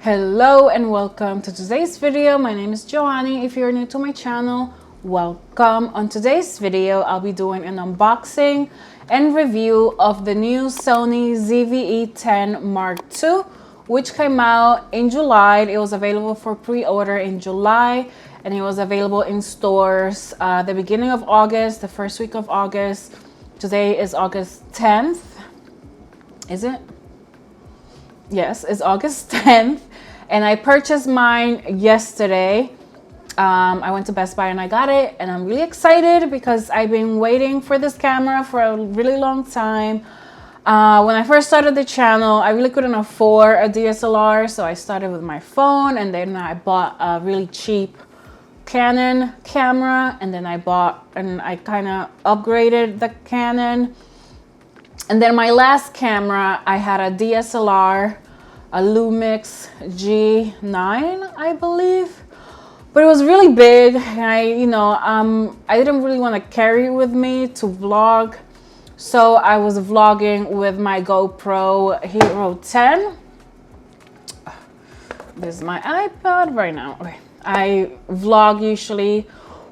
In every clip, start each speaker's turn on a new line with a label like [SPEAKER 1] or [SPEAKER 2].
[SPEAKER 1] Hello and welcome to today's video. My name is Joanny. If you're new to my channel, welcome. On today's video, I'll be doing an unboxing and review of the new Sony ZV E10 Mark II, which came out in July. It was available for pre-order in July, and it was available in stores the beginning of August, the first week of August. Today is August 10th. Is it? Yes, it's August 10th. And I purchased mine yesterday. I went to Best Buy and I got it, and I'm really excited because I've been waiting for this camera for a really long time. When I first started the channel, I really couldn't afford a DSLR, so I started with my phone, and then I bought a really cheap Canon camera, and then I kind of upgraded the Canon. And then my last camera, I had a DSLR, a Lumix G9, I believe, but it was really big. And I didn't really want to carry it with me to vlog, so I was vlogging with my GoPro Hero 10. This is my iPad right now. Okay, I vlog usually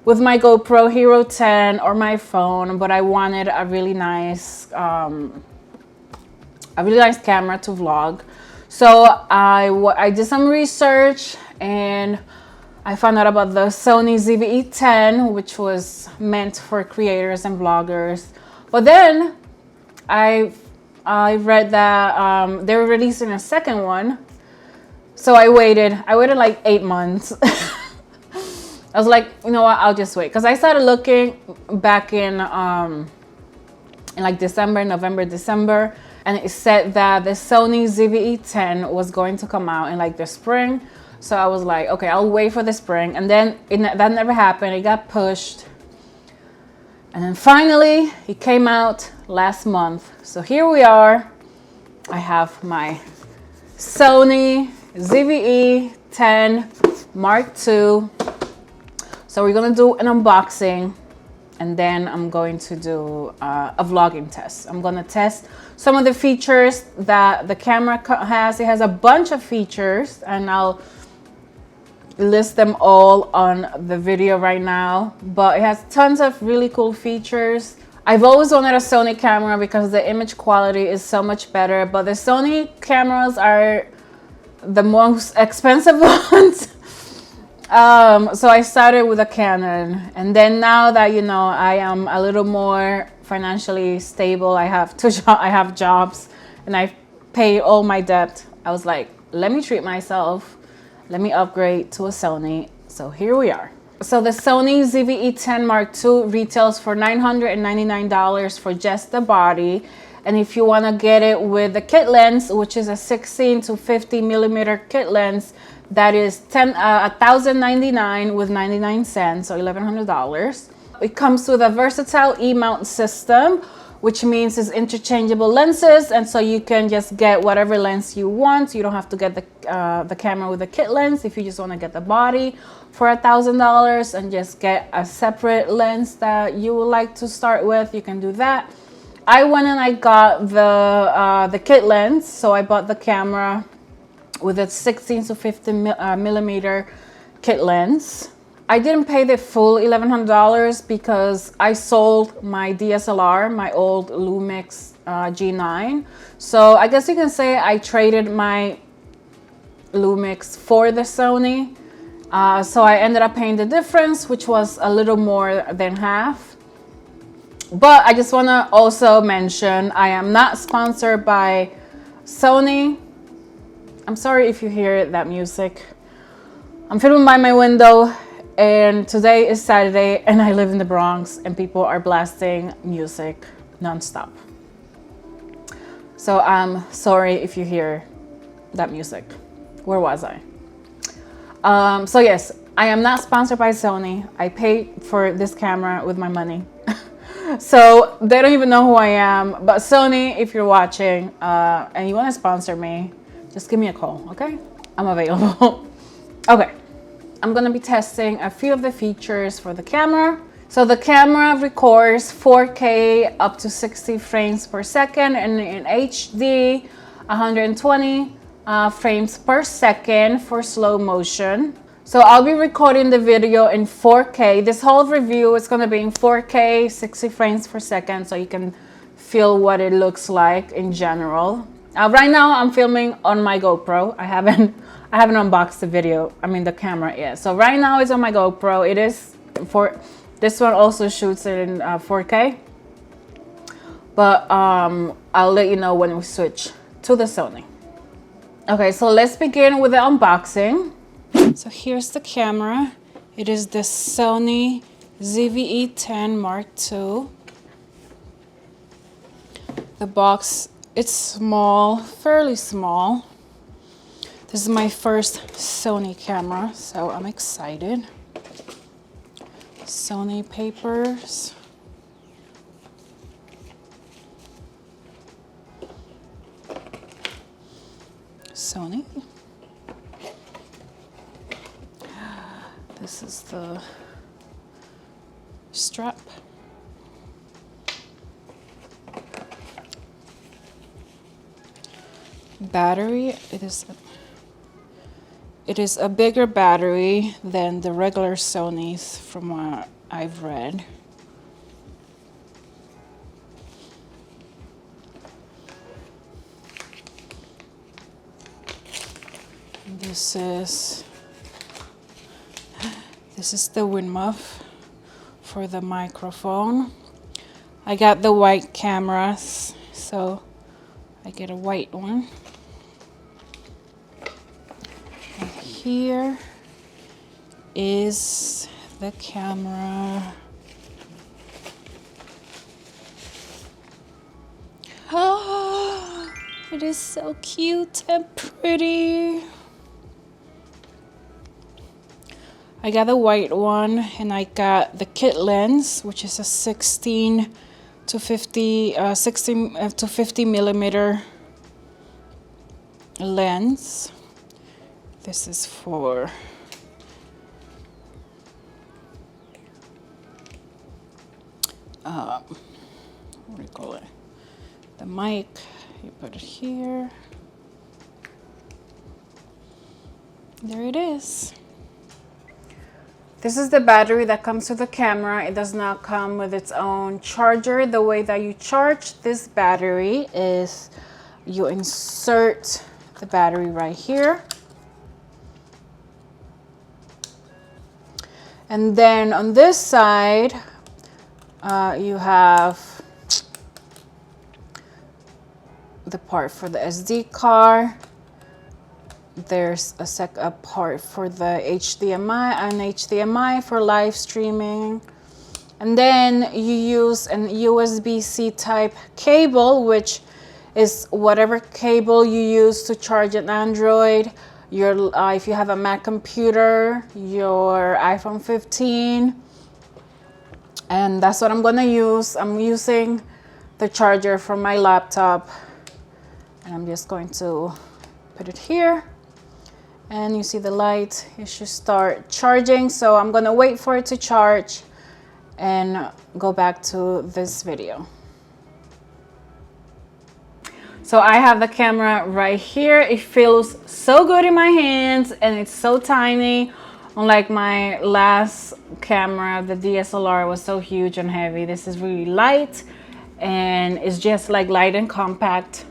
[SPEAKER 1] with my GoPro Hero 10 or my phone, but I wanted a really nice camera to vlog. So I did some research and I found out about the Sony ZV E10, which was meant for creators and vloggers. But then I read that they were releasing a second one. So I waited like 8 months. I was like, you know what, I'll just wait. Because I started looking back in like November, December. And it said that the Sony ZV E10 was going to come out in like the spring. So I was like, okay, I'll wait for the spring. And then that never happened. It got pushed. And then finally, it came out last month. So here we are. I have my Sony ZV E10 Mark II. So we're gonna do an unboxing, and then I'm going to do a vlogging test. I'm gonna test some of the features that the camera has. It has a bunch of features, and I'll list them all on the video right now, but it has tons of really cool features. I've always wanted a Sony camera because the image quality is so much better, but the Sony cameras are the most expensive ones. So I started with a Canon, and then now that I am a little more financially stable, I have jobs, and I pay all my debt. I was like, let me treat myself, let me upgrade to a Sony. So here we are. So the Sony ZV E10 Mark II retails for $999 for just the body. And if you want to get it with the kit lens, which is a 16 to 50 millimeter kit lens, that is $1,099 with 99 cents, or $1,100. It comes with a versatile E-mount system, which means it's interchangeable lenses, and so you can just get whatever lens you want. You don't have to get the camera with a kit lens if you just want to get the body for $1,000 and just get a separate lens that you would like to start with. You can do that. I went and I got the kit lens, so I bought the camera with a 16 to 50 millimeter kit lens. I didn't pay the full $1,100 because I sold my DSLR, my old Lumix G9. So I guess you can say I traded my Lumix for the Sony. So I ended up paying the difference, which was a little more than half. But I just want to also mention, I am not sponsored by Sony. I'm sorry if you hear that music. I'm filming by my window, and today is Saturday, and I live in the Bronx, and people are blasting music nonstop. So I'm sorry if you hear that music. Where was I? So yes, I am not sponsored by Sony. I paid for this camera with my money. So they don't even know who I am. But Sony, if you're watching and you want to sponsor me, just give me a call, okay? I'm available. Okay, I'm gonna be testing a few of the features for the camera. So the camera records 4K up to 60 frames per second, and in HD 120 frames per second for slow motion. So I'll be recording the video in 4K. This whole review is going to be in 4K, 60 frames per second, so you can feel what it looks like in general. Right now I'm filming on my GoPro. I haven't unboxed the video, the camera yet. So right now it's on my GoPro. It is for this one also shoots it in 4K. But I'll let you know when we switch to the Sony. Okay, so let's begin with the unboxing. So here's the camera. It is the Sony ZV E10 Mark II. The box, it's small, fairly small. This is my first Sony camera, so I'm excited. Sony papers. Sony. This is the strap. Battery. It is a bigger battery than the regular Sonys from what I've read. This is the wind muff for the microphone. I got the white cameras, so I get a white one. And here is the camera. Oh, it is so cute and pretty. I got the white one, and I got the kit lens, which is a 16 to 50 millimeter lens. This is for what do you call it? The mic. You put it here. There it is. This is the battery that comes with the camera. It does not come with its own charger. The way that you charge this battery is you insert the battery right here. And then on this side, you have the part for the SD card. There's a part for the HDMI and HDMI for live streaming. And then you use an USB-C type cable, which is whatever cable you use to charge an Android. If you have a Mac computer, your iPhone 15. And that's what I'm gonna use. I'm using the charger from my laptop. And I'm just going to put it here. And you see the light, it should start charging. So I'm gonna wait for it to charge and go back to this video. So I have the camera right here. It feels so good in my hands and it's so tiny. Unlike my last camera, the DSLR was so huge and heavy. This is really light and it's just like light and compact.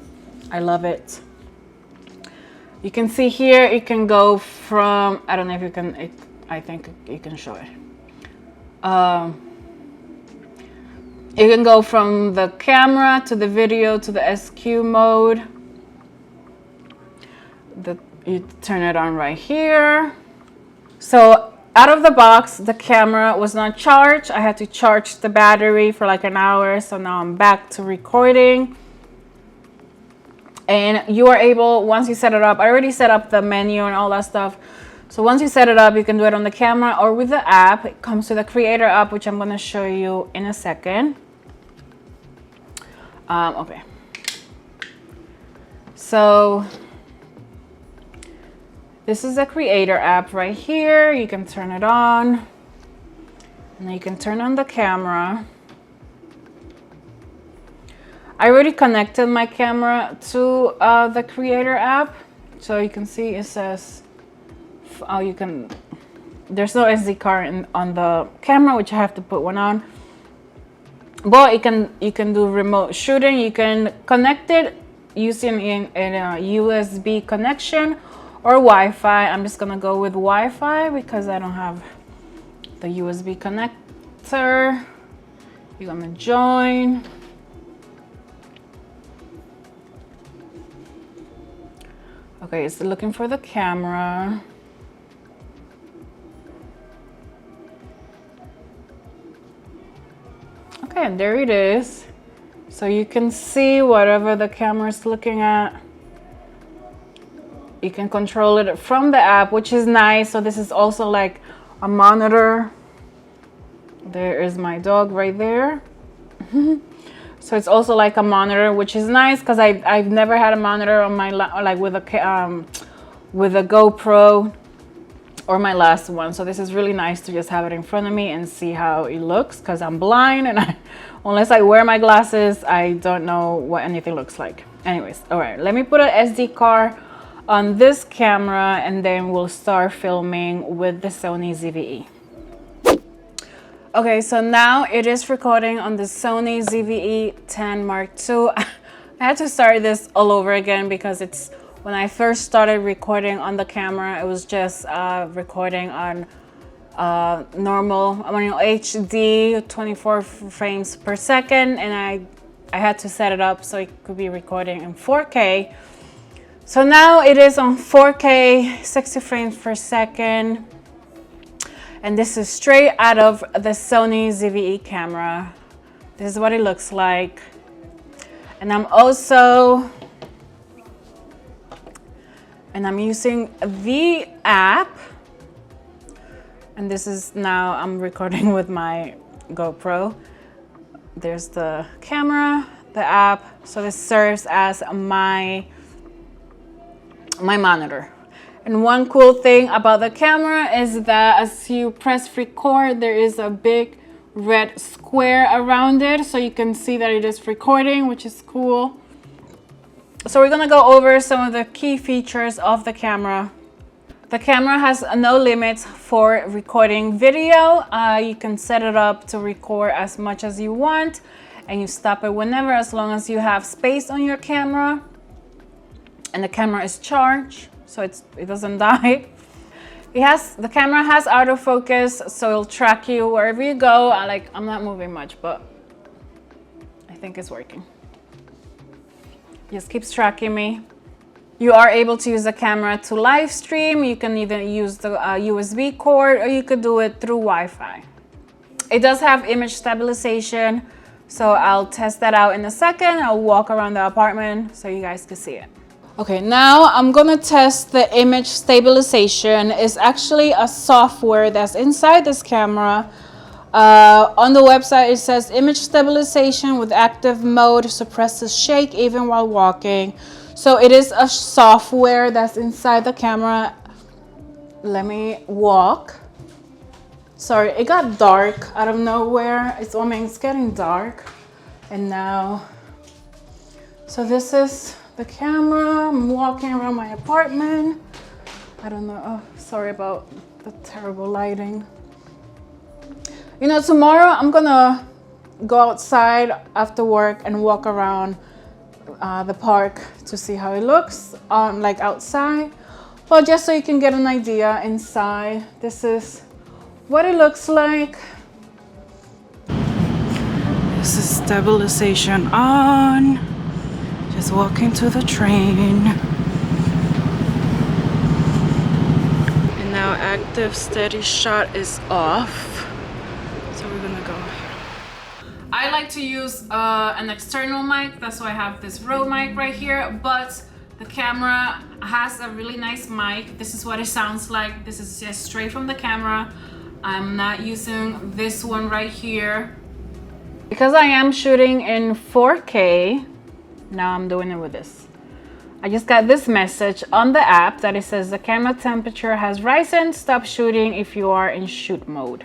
[SPEAKER 1] I love it. You can see here, it can go from, I don't know if you can, I think you can show it. You can go from the camera to the video to the SQ mode. You turn it on right here. So out of the box, the camera was not charged. I had to charge the battery for like an hour. So now I'm back to recording. And you are able, once you set it up, I already set up the menu and all that stuff. So once you set it up, you can do it on the camera or with the app. It comes with the Creator app, which I'm going to show you in a second. Okay. So this is the Creator app right here. You can turn it on. And then you can turn on the camera. I already connected my camera to the Creator app So you can see it says, oh, you can, there's no SD card on the camera, which I have to put one on. But you can do remote shooting. You can connect it using in a USB connection or Wi-Fi. I'm just gonna go with Wi-Fi because I don't have the USB connector. You're gonna join. Okay, it's looking for the camera. Okay, and there it is. So you can see whatever the camera is looking at. You can control it from the app, which is nice. So this is also like a monitor. There is my dog right there. So it's also like a monitor, which is nice because I've never had a monitor on my like with a GoPro or my last one. So this is really nice to just have it in front of me and see how it looks, because I'm blind and unless I wear my glasses, I don't know what anything looks like. Anyways, all right, let me put an SD card on this camera and then we'll start filming with the Sony ZV-E. Okay, so now it is recording on the Sony ZV E10 Mark II. I had to start this all over again because it's, when I first started recording on the camera, it was just recording on normal, HD, 24 frames per second, and I had to set it up so it could be recording in 4K. So now it is on 4K, 60 frames per second. And this is straight out of the Sony ZV-E camera. This is what it looks like. And I'm using the app. And this is now, I'm recording with my GoPro. There's the camera, the app. So this serves as my monitor. And one cool thing about the camera is that as you press record, there is a big red square around it. So you can see that it is recording, which is cool. So we're gonna go over some of the key features of the camera. The camera has no limits for recording video. You can set it up to record as much as you want and you stop it whenever, as long as you have space on your camera and the camera is charged, so it doesn't die. The camera has autofocus, so it'll track you wherever you go. I'm not moving much, but I think it's working. Just keeps tracking me. You are able to use the camera to live stream. You can either use the USB cord or you could do it through Wi-Fi. It does have image stabilization, so I'll test that out in a second. I'll walk around the apartment so you guys can see it. Okay, now I'm gonna test the image stabilization. It's actually a software that's inside this camera. On the website, it says image stabilization with active mode suppresses shake even while walking. So it is a software that's inside the camera. Let me walk. Sorry, it got dark out of nowhere. It's getting dark. And now, so this is the camera. I'm walking around my apartment. I don't know, oh, sorry about the terrible lighting. You know, tomorrow I'm gonna go outside after work and walk around the park to see how it looks like outside. Well, just so you can get an idea inside. This is what it looks like. This is stabilization on. Just walking to the train. And now active steady shot is off. So we're gonna go. I like to use an external mic. That's why I have this Rode mic right here. But the camera has a really nice mic. This is what it sounds like. This is just straight from the camera. I'm not using this one right here. Because I am shooting in 4K, now I'm doing it with this. I just got this message on the app that it says the camera temperature has risen. Stop shooting if you are in shoot mode,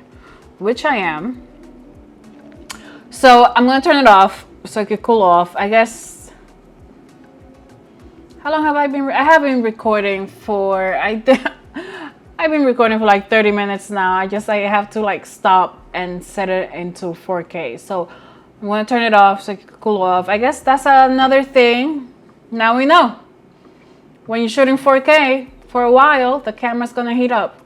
[SPEAKER 1] which I am. So I'm gonna turn it off so it could cool off. I guess, How long have I been? I have been recording for, I've been recording for like 30 minutes now. I have to like stop and set it into 4K. So I'm gonna turn it off so it can cool off. I guess that's another thing. Now we know. When you're shooting 4K for a while, the camera's gonna heat up.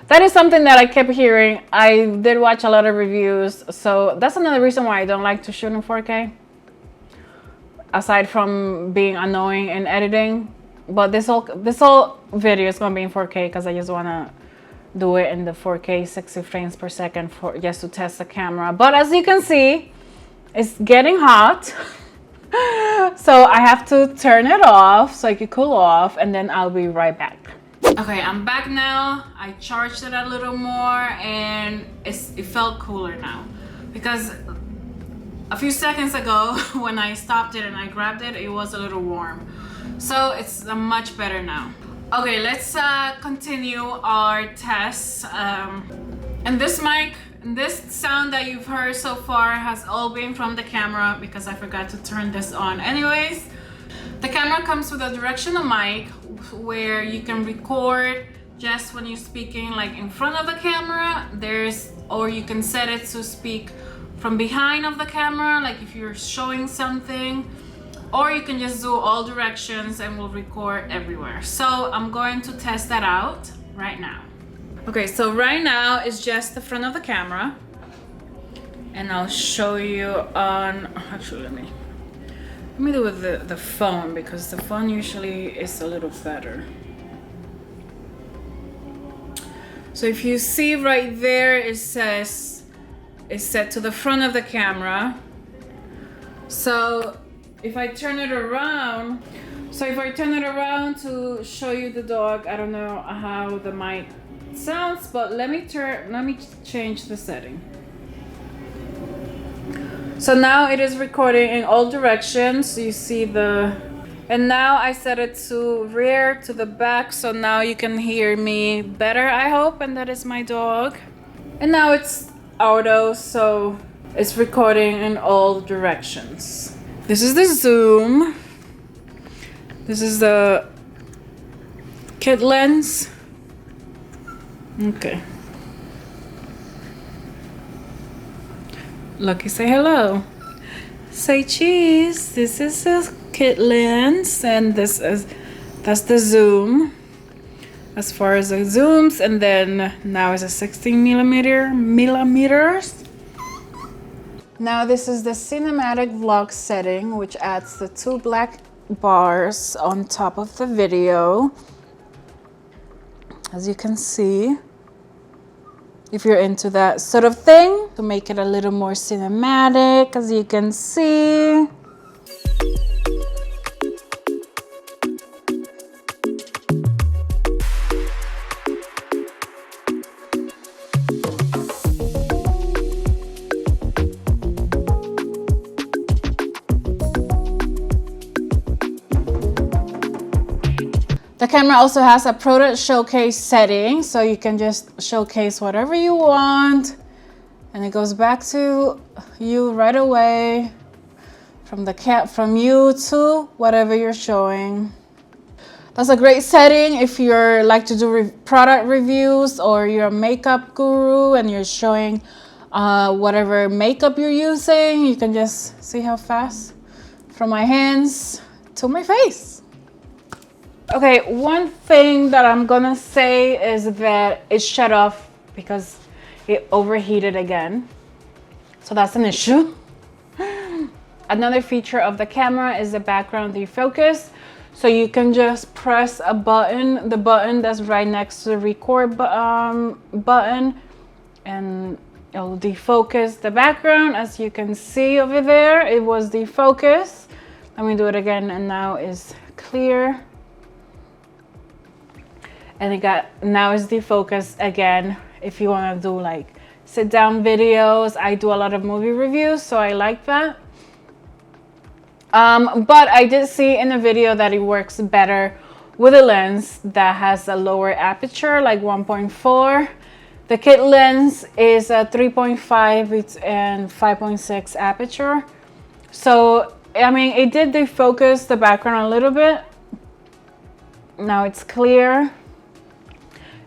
[SPEAKER 1] That is something that I kept hearing. I did watch a lot of reviews, so that's another reason why I don't like to shoot in 4K. Aside from being annoying in editing, but this whole video is gonna be in 4K because I just wanna do it in the 4K 60 frames per second for just to test the camera. But as you can see, it's getting hot, so I have to turn it off so it can cool off, and then I'll be right back. Okay, I'm back now. I charged it a little more and it felt cooler now, because a few seconds ago when I stopped it and I grabbed it, it was a little warm. So it's much better now. Okay, let's continue our tests. And this mic, this sound that you've heard so far has all been from the camera because I forgot to turn this on. Anyways, the camera comes with a directional mic where you can record just when you're speaking like in front of the camera. Or you can set it to speak from behind of the camera, like if you're showing something, or you can just do all directions and will record everywhere. So I'm going to test that out right now. Okay, so right now it's just the front of the camera, and I'll show you on, actually let me do it with the phone, because the phone usually is a little better. So if you see right there, it says it's set to the front of the camera. So if I turn it around, to show you the dog, I don't know how the mic sounds, but let me change the setting. So now it is recording in all directions. You see and now I set it to rear to the back, so now you can hear me better, I hope, and that is my dog. And now it's auto, so it's recording in all directions. This is the zoom. This is the kit lens. Okay. Lucky, say hello. Say cheese. This is a kit lens, and that's the zoom. As far as the zooms, and then now it's a 16 millimeters. Now this is the cinematic vlog setting, which adds the 2 black bars on top of the video, as you can see. If you're into that sort of thing, to make it a little more cinematic, as you can see. The camera also has a Produc showcase setting, so you can just showcase whatever you want, and it goes back to you right away from you to whatever you're showing. That's a great setting if you're like to do product reviews, or you're a makeup guru and you're showing whatever makeup you're using. You can just see how fast from my hands to my face. Okay, one thing that I'm gonna say is that it shut off because it overheated again. So that's an issue. Another feature of the camera is the background defocus. So you can just press a button, the button that's right next to the record button, and it'll defocus the background. As you can see over there, it was defocused. Let me do it again, and now it's clear. And now it's defocused again. If you want to do like sit down videos, I do a lot of movie reviews, so I like that. But I did see in the video that it works better with a lens that has a lower aperture, like 1.4. The kit lens is a 3.5 and 5.6 aperture. So I mean, it did defocus the background a little bit. Now it's clear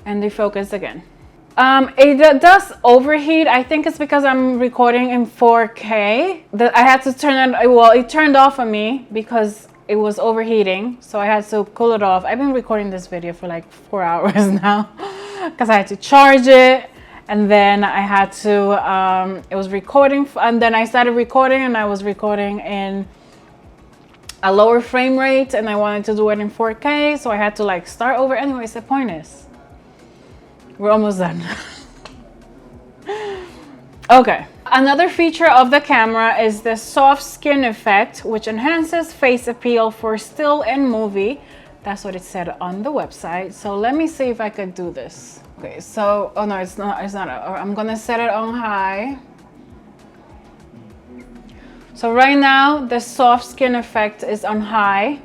[SPEAKER 1] and defocus again. It does overheat. I think it's because I'm recording in 4K that I had to turn it, well, it turned off on me because it was overheating. So I had to cool it off. I've been recording this video for like 4 hours now because I had to charge it. And then I had to, it was recording, and then I started recording, and I was recording in a lower frame rate, and I wanted to do it in 4K, so I had to like start over. Anyways, the point is, we're almost done. Okay. Another feature of the camera is the soft skin effect, which enhances face appeal for still and movie. That's what it said on the website. So let me see if I could do this. Okay, so, oh no, it's not, I'm gonna set it on high. So right now, the soft skin effect is on high.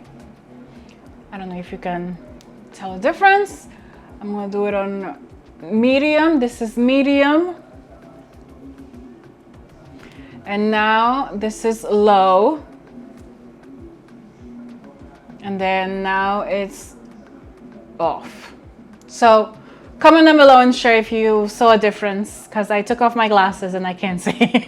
[SPEAKER 1] I don't know if you can tell the difference. I'm gonna do it on medium. This is medium. And now this is low. And then now it's off. So comment down below and share if you saw a difference, because I took off my glasses and I can't see.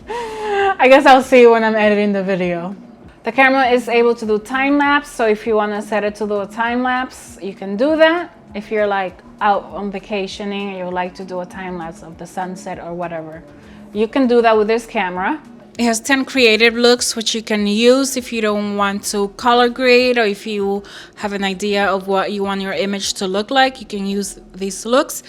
[SPEAKER 1] I guess I'll see when I'm editing the video. The camera is able to do time-lapse, so if you want to set it to do a time-lapse, you can do that. If you're like out on vacationing and you would like to do a time-lapse of the sunset or whatever, you can do that with this camera. It has 10 creative looks, which you can use if you don't want to color grade, or if you have an idea of what you want your image to look like, you can use these looks.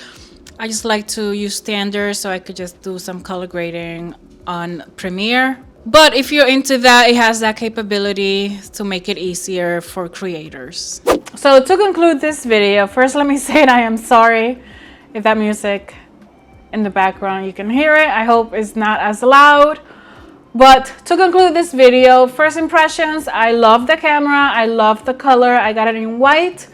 [SPEAKER 1] I just like to use standard, so I could just do some color grading on Premiere. But if you're into that, it has that capability to make it easier for creators. So to conclude this video, first let me say that I am sorry if that music in the background, you can hear it. I hope it's not as loud. But to conclude this video, first impressions, I love the camera. I love the color. I got it in white.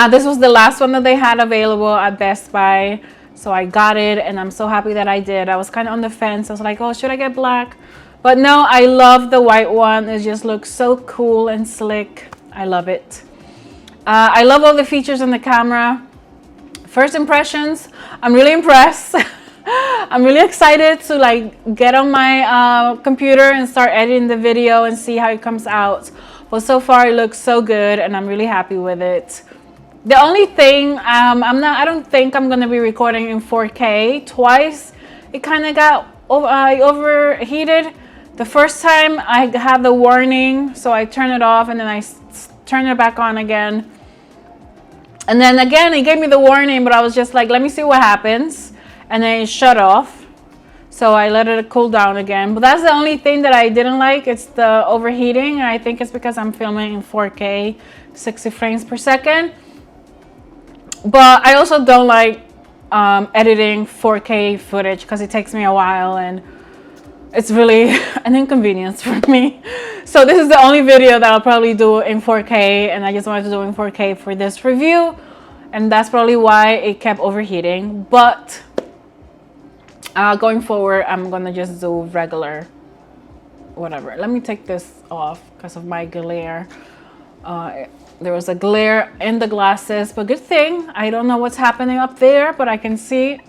[SPEAKER 1] This was the last one that they had available at Best Buy. So I got it, and I'm so happy that I did. I was kind of on the fence. I was like, oh, should I get black? But no, I love the white one. It just looks so cool and slick. I love it. I love all the features in the camera. First impressions, I'm really impressed. I'm really excited to like get on my computer and start editing the video and see how it comes out. But so far it looks so good, and I'm really happy with it. The only thing, I don't think I'm gonna be recording in 4K twice. It kind of got overheated. The first time I had the warning, so I turned it off and then I turned it back on again. And then again, it gave me the warning, but I was just like, let me see what happens. And then it shut off. So I let it cool down again. But that's the only thing that I didn't like. It's the overheating. And I think it's because I'm filming in 4K, 60 frames per second. But I also don't like editing 4K footage because it takes me a while and it's really an inconvenience for me. So this is the only video that I'll probably do in 4K, and I just wanted to do in 4K for this review, and that's probably why it kept overheating. But going forward, I'm gonna just do regular whatever. Let me take this off because of my glare. There was a glare in the glasses, but good thing I don't know what's happening up there, but I can see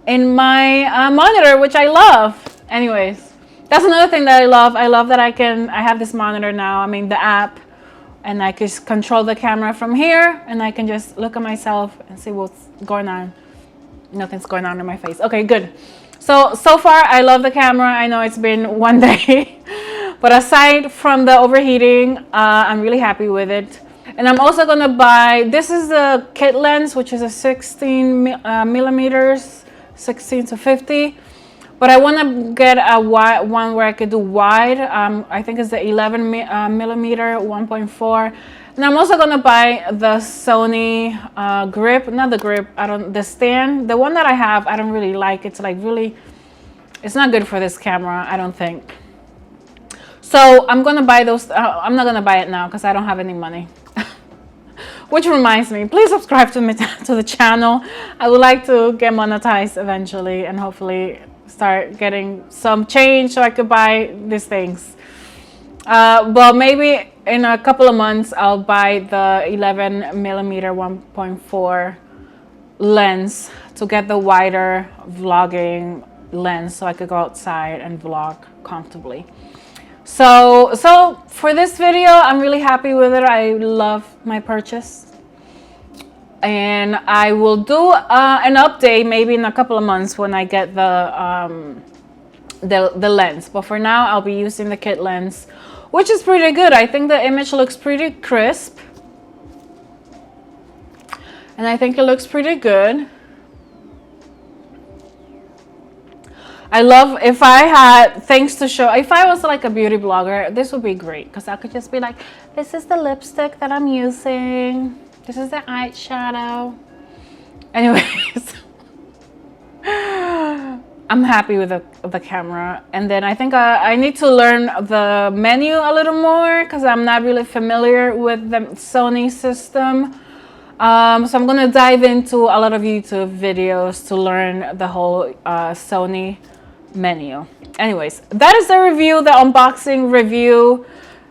[SPEAKER 1] in my monitor, which I love. Anyways, that's another thing that I love. I love that I have this monitor now, I mean the app, and I can control the camera from here, and I can just look at myself and see what's going on. Nothing's going on in my face. Okay, good. So far I love the camera. I know it's been one day, but aside from the overheating, I'm really happy with it. And I'm also gonna buy, this is the kit lens, which is a 16 millimeters, 16 to 50. But I wanna get a wide one where I could do wide. I think it's the 11 millimeter 1.4. And I'm also gonna buy the Sony grip, not the grip, the stand. The one that I have, I don't really like. It's like really, it's not good for this camera, I don't think. So I'm gonna buy those. I'm not gonna buy it now because I don't have any money. Which reminds me, please subscribe to the channel. I would like to get monetized eventually and hopefully start getting some change so I could buy these things. Well, maybe in a couple of months I'll buy the 11mm 1.4 lens to get the wider vlogging lens so I could go outside and vlog comfortably. So for this video, I'm really happy with it. I love my purchase, and I will do an update maybe in a couple of months when I get the lens. But for now, I'll be using the kit lens, which is pretty good. I think the image looks pretty crisp, and I think it looks pretty good. I love, if I had things to show, if I was like a beauty blogger, this would be great, because I could just be like, this is the lipstick that I'm using, this is the eyeshadow. Anyways, I'm happy with the camera. And then I think I need to learn the menu a little more, because I'm not really familiar with the Sony system. So I'm gonna dive into a lot of YouTube videos to learn the whole Sony menu. Anyways, that is the review, the unboxing review.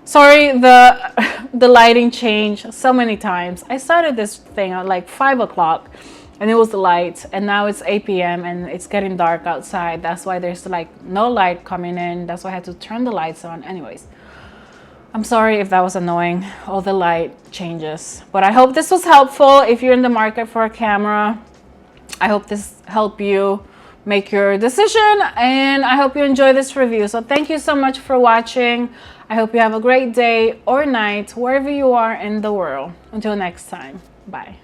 [SPEAKER 1] Sorry, the lighting changed so many times. I started this thing at like 5 o'clock and it was light, and now it's 8 p.m. and it's getting dark outside. That's why there's like no light coming in. That's why I had to turn the lights on. Anyways, I'm sorry if that was annoying, all the light changes, but I hope this was helpful. If you're in the market for a camera, I hope this helped you make your decision, and I hope you enjoy this review. So thank you so much for watching. I hope you have a great day or night wherever you are in the world. Until next time, bye.